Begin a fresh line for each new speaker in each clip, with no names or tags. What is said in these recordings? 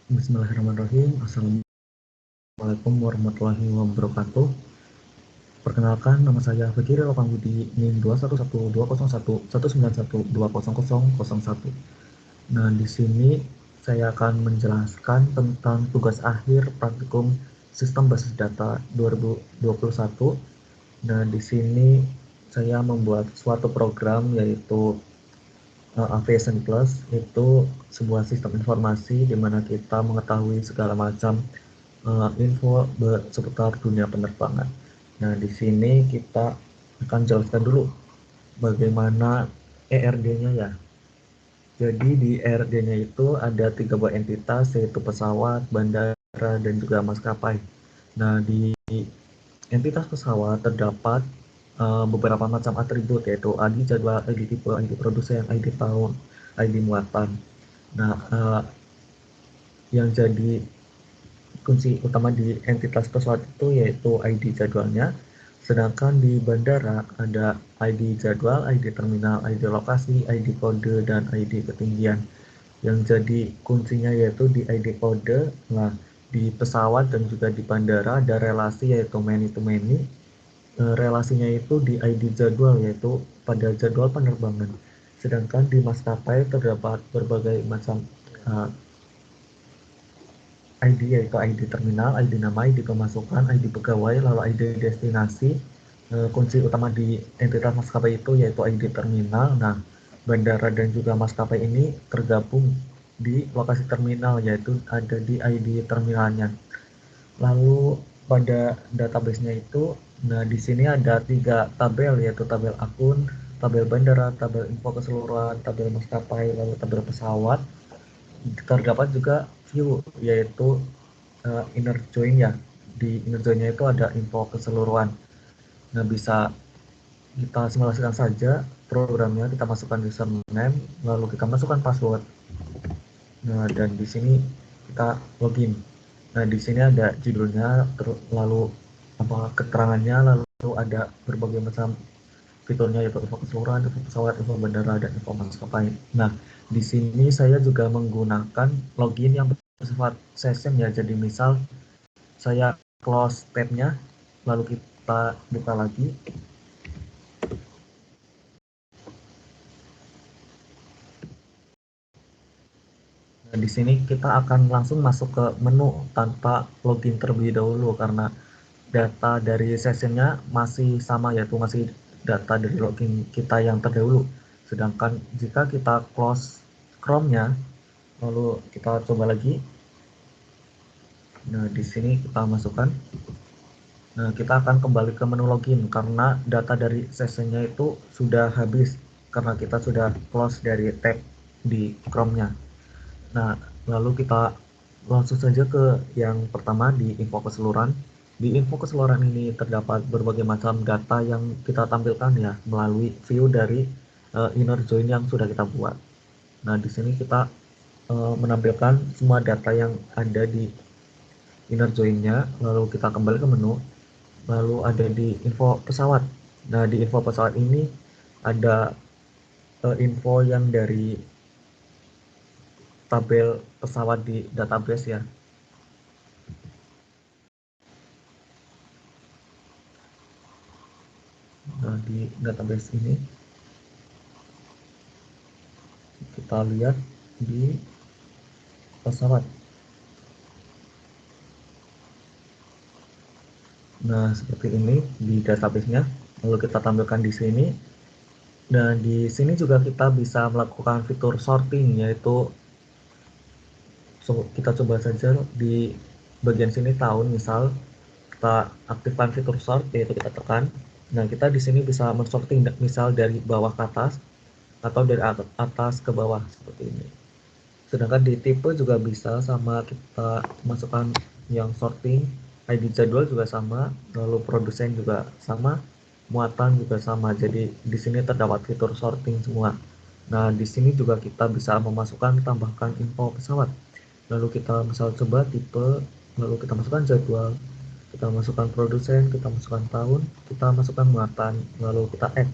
Bismillahirrahmanirrahim. Assalamualaikum warahmatullahi wabarakatuh. Perkenalkan, nama saya Fikri Budi, NIM 21120119119120001. Nah, di sini saya akan menjelaskan tentang tugas akhir praktikum Sistem Basis Data 2021. Nah, di sini saya membuat suatu program yaitu Aviation Plus, itu sebuah sistem informasi di mana kita mengetahui segala macam info seputar dunia penerbangan. Nah, di sini kita akan jelaskan dulu bagaimana ERD-nya ya. Jadi di ERD-nya itu ada 3 buah entitas, yaitu pesawat, bandara, dan juga maskapai. Nah, di entitas pesawat terdapat beberapa macam atribut, yaitu ID jadwal, ID tipe, ID produsen, ID tahun, ID muatan. Nah, yang jadi kunci utama di entitas pesawat itu yaitu ID jadwalnya, sedangkan di bandara ada ID jadwal, ID terminal, ID lokasi, ID kode, dan ID ketinggian. Yang jadi kuncinya yaitu di ID kode. Nah, di pesawat dan juga di bandara ada relasi yaitu many to many. Relasinya itu di ID jadwal yaitu pada jadwal penerbangan. Sedangkan di maskapai terdapat berbagai macam ID yaitu ID terminal, ID nama, ID pemasukan, ID pegawai, lalu ID destinasi. Kunci utama di entitas maskapai itu yaitu ID terminal. Nah, bandara dan juga maskapai ini tergabung di lokasi terminal, yaitu ada di ID terminalnya. Lalu pada database-nya itu, nah di sini ada 3 tabel, yaitu tabel akun, tabel bandara, tabel info keseluruhan, tabel maskapai, lalu tabel pesawat. Terdapat juga view, yaitu inner join ya. Di inner join-nya itu ada info keseluruhan. Nah, bisa kita simulasikan saja programnya. Kita masukkan username, lalu kita masukkan password. Nah, dan di sini kita login. Nah, di sini ada judulnya, lalu apa keterangannya, lalu ada berbagai macam fiturnya, yaitu info keseluruhan, info pesawat, info bandara, dan info maskapai. Nah, di sini saya juga menggunakan login yang bersifat session ya. Jadi misal saya close tab-nya, lalu kita buka lagi. Nah, di sini kita akan langsung masuk ke menu tanpa login terlebih dahulu karena data dari sessionnya masih sama, yaitu masih data dari login kita yang terdahulu. Sedangkan jika kita close Chrome-nya, lalu kita coba lagi. Nah, di sini kita masukkan. Nah, kita akan kembali ke menu login karena data dari sessionnya itu sudah habis karena kita sudah close dari tab di Chrome-nya. Nah, lalu kita langsung saja ke yang pertama di info keseluruhan. Di info keseluruhan ini terdapat berbagai macam data yang kita tampilkan ya melalui view dari inner join yang sudah kita buat. Nah, di sini kita menampilkan semua data yang ada di inner join-nya, lalu kita kembali ke menu, lalu ada di info pesawat. Nah, di info pesawat ini ada info yang dari tabel pesawat di database ya. Nah, di database ini kita lihat di pesawat. Nah, seperti ini di database-nya. Lalu kita tampilkan di sini. Nah, di sini juga kita bisa melakukan fitur sorting, yaitu kita coba saja di bagian sini tahun, misal kita aktifkan fitur sort, yaitu kita tekan. Nah, kita di sini bisa mensorting misal dari bawah ke atas atau dari atas ke bawah seperti ini. Sedangkan di tipe juga bisa sama, kita masukkan yang sorting, ID jadwal juga sama, lalu produsen juga sama, muatan juga sama. Jadi di sini terdapat fitur sorting semua. Nah, di sini juga kita bisa memasukkan, tambahkan info pesawat. Lalu kita misal coba tipe, lalu kita masukkan jadwal, kita masukkan produsen, kita masukkan tahun, kita masukkan muatan, lalu kita add.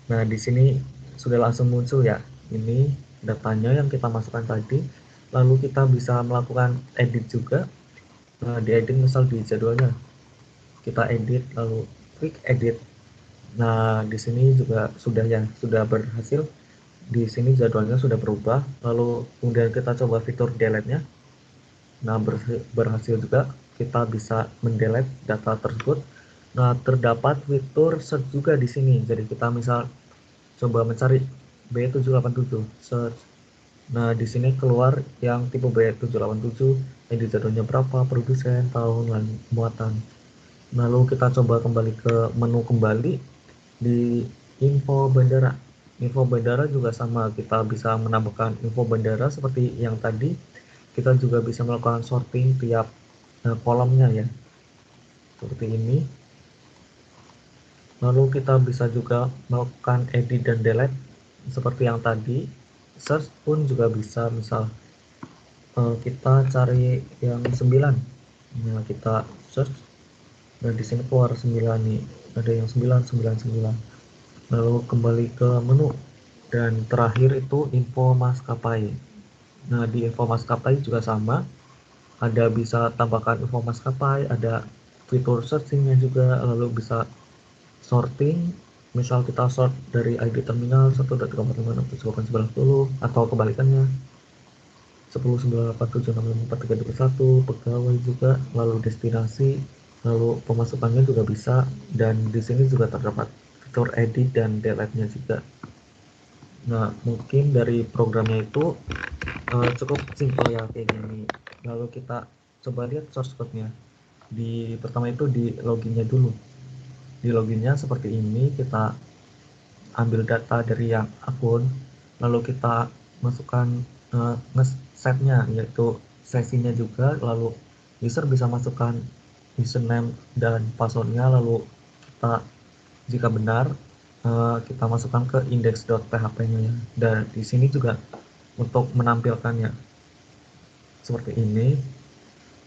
Nah, di sini sudah langsung muncul ya. Ini datanya yang kita masukkan tadi. Lalu kita bisa melakukan edit juga. Nah, di edit misal di jadwalnya kita edit lalu klik edit. Nah, di sini juga sudah berhasil. Di sini jadwalnya sudah berubah. Lalu kemudian kita coba fitur delete-nya. Nah, berhasil juga. Kita bisa mendelete data tersebut. Nah, terdapat fitur search juga di sini. Jadi kita misal coba mencari B787 search. Nah, di sini keluar yang tipe B787, yang jadwalnya berapa, produsen, tahun, dan muatan. Lalu kita coba kembali ke menu kembali di info bandara. Info bandara juga sama, kita bisa menambahkan info bandara seperti yang tadi. Kita juga bisa melakukan sorting tiap kolomnya ya, seperti ini. Lalu kita bisa juga melakukan edit dan delete seperti yang tadi. Search pun juga bisa, misal kita cari yang 9. Nah, kita search dan di sini keluar 9 nih. Ada yang 999. Lalu kembali ke menu dan terakhir itu info maskapai. Nah, di info maskapai juga sama, ada bisa tambahkan info maskapai, ada fitur searchingnya juga, lalu bisa sorting. Misal kita sort dari ID terminal 1.3456780 atau kebalikannya 10.987654321, pegawai juga, lalu destinasi, lalu pemasukannya juga bisa. Dan di sini juga terdapat fitur edit dan delete-nya juga. Nah, mungkin dari programnya itu cukup simpel ya kayak gini. Lalu kita coba lihat source code-nya. Di pertama itu di loginnya dulu. Di loginnya seperti ini, kita ambil data dari yang akun, lalu kita masukkan nge-setnya, yaitu sesinya juga, lalu user bisa masukkan username dan passwordnya, lalu kita jika benar kita masukkan ke index.php-nya ya. Dan di sini juga untuk menampilkannya seperti ini.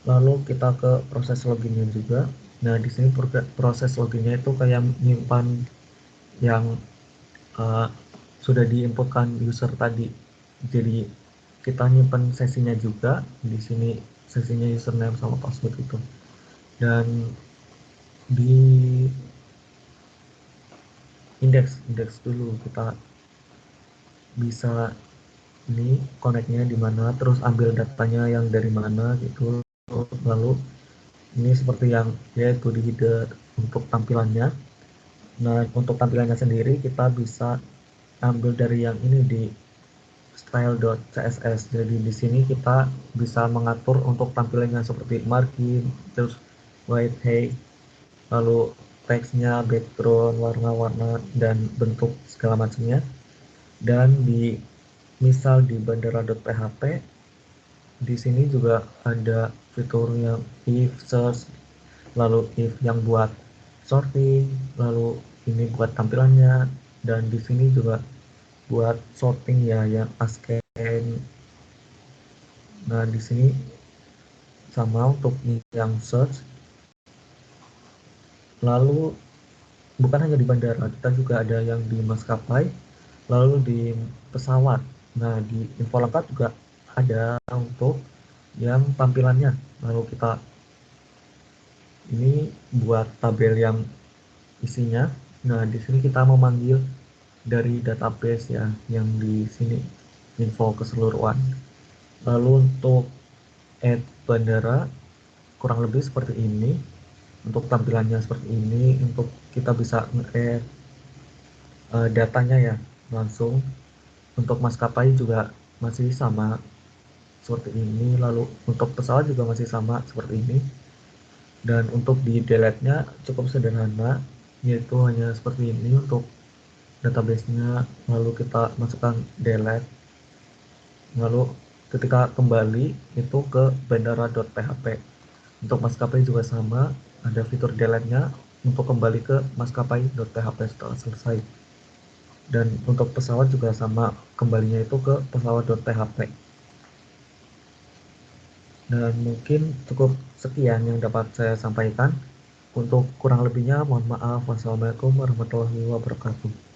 Lalu kita ke proses loginnya juga. Nah, di sini proses loginnya itu kayak menyimpan yang uh, sudah diinputkan user tadi. Jadi kita nyimpan sesinya juga di sini, sesinya username sama password itu. Dan di indeks dulu kita bisa ini connectnya di mana, terus ambil datanya yang dari mana gitu. Lalu ini seperti yang yaitu di header untuk tampilannya. Nah, untuk tampilannya sendiri kita bisa ambil dari yang ini di style.css. Jadi di sini kita bisa mengatur untuk tampilannya seperti margin, terus white height, lalu teksnya, background, warna-warna, dan bentuk segala macamnya. Dan di misal di bandara.php, di sini juga ada fitur yang if search, lalu if yang buat sorting, lalu ini buat tampilannya, dan di sini juga buat sorting ya yang asken. Nah, di sini sama untuk yang search. Lalu bukan hanya di bandara, kita juga ada yang di maskapai, lalu di pesawat. Nah, di info lengkap juga ada untuk yang tampilannya. Lalu kita ini buat tabel yang isinya. Nah, di sini kita memanggil dari database ya, yang di sini info keseluruhan. Lalu untuk add bandara kurang lebih seperti ini. Untuk tampilannya seperti ini, untuk kita bisa nge-add datanya ya langsung. Untuk maskapai juga masih sama seperti ini, lalu untuk pesawat juga masih sama seperti ini. Dan untuk di delete-nya cukup sederhana, yaitu hanya seperti ini untuk database-nya, lalu kita masukkan delete, lalu ketika kembali itu ke bandara.php. Untuk maskapai juga sama, ada fitur delete-nya untuk kembali ke maskapai.php setelah selesai. Dan untuk pesawat juga sama, kembalinya itu ke pesawat.php. Dan mungkin cukup sekian yang dapat saya sampaikan. Untuk kurang lebihnya mohon maaf. Wassalamualaikum warahmatullahi wabarakatuh.